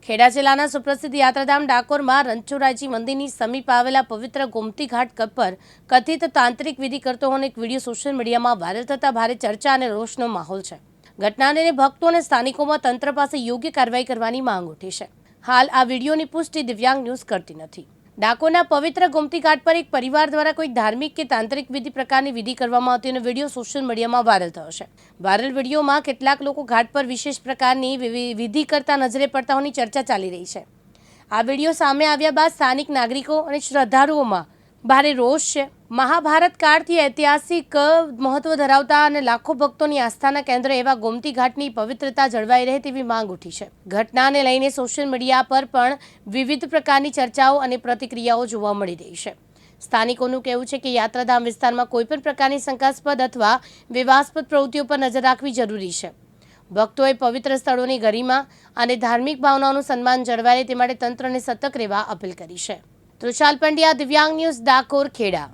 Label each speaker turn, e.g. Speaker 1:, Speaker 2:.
Speaker 1: ખેડા જિલ્લાના સુપ્રસિદ્ધ યાત્રાધામ ડાકોરમાં રણછોડરાયજી મંદિરની સમીપ આવેલા પવિત્ર ગોમતી ઘાટ પર કથિત તાંત્રિક વિધિ કરતો હોવાનો એક વિડીયો સોશિયલ મીડિયામાં વાયરલ થતા ભારે ચર્ચા અને રોષનો માહોલ છે. ઘટનાને લઈને ભક્તો અને સ્થાનિકોમાં તંત્ર પાસે યોગ્ય કાર્યવાહી કરવાની માંગ ઉઠી છે. હાલ આ વિડીયોની પુષ્ટિ દિવ્યાંગ ન્યૂઝ કરતી નથી. ડાકોરના પવિત્ર ગોમતી ઘાટ પર એક પરિવાર દ્વારા કોઈ ધાર્મિક કે તાંત્રિક વિધિ પ્રકારની વિધિ કરવામાં આવતી અને વિડીયો સોશિયલ મીડિયામાં વાયરલ થયો છે. વાયરલ વિડીયોમાં કેટલાક લોકો ઘાટ પર વિશેષ પ્રકારની વિધિ કરતા નજરે પડતા હોવાની ચર્ચા ચાલી રહી છે. આ વિડીયો સામે આવ્યા બાદ સ્થાનિક નાગરિકો અને શ્રદ્ધાળુઓમાં ભારે રોષ છે. મહાભારત કાળથી ઐતિહાસિક મહત્વ ધરાવતા અને લાખો ભક્તોની આસ્થાના કેન્દ્ર એવા ગોમતી ઘાટની પવિત્રતા જળવાઈ રહે તેવી માંગ ઉઠી છે. ઘટનાને લઈને સોશિયલ મીડિયા પર પણ વિવિધ પ્રકારની ચર્ચાઓ અને પ્રતિક્રિયાઓ જોવા મળી રહી છે. સ્થાનિકોનું કહેવું છે કે યાત્રાધામ વિસ્તારમાં કોઈપણ પ્રકારની શંકાસ્પદ અથવા વિવાદાસ્પદ પ્રવૃત્તિઓ પર નજર રાખવી જરૂરી છે. ભક્તોએ પવિત્ર સ્થળોની ગરિમા અને ધાર્મિક ભાવનાઓનું સન્માન જળવાય તે માટે તંત્રને સતર્ક રહેવા અપીલ કરી છે. તૃષાલ પંડ્યા, દિવ્યાંગ ન્યૂઝ, ડાકોર, ખેડા.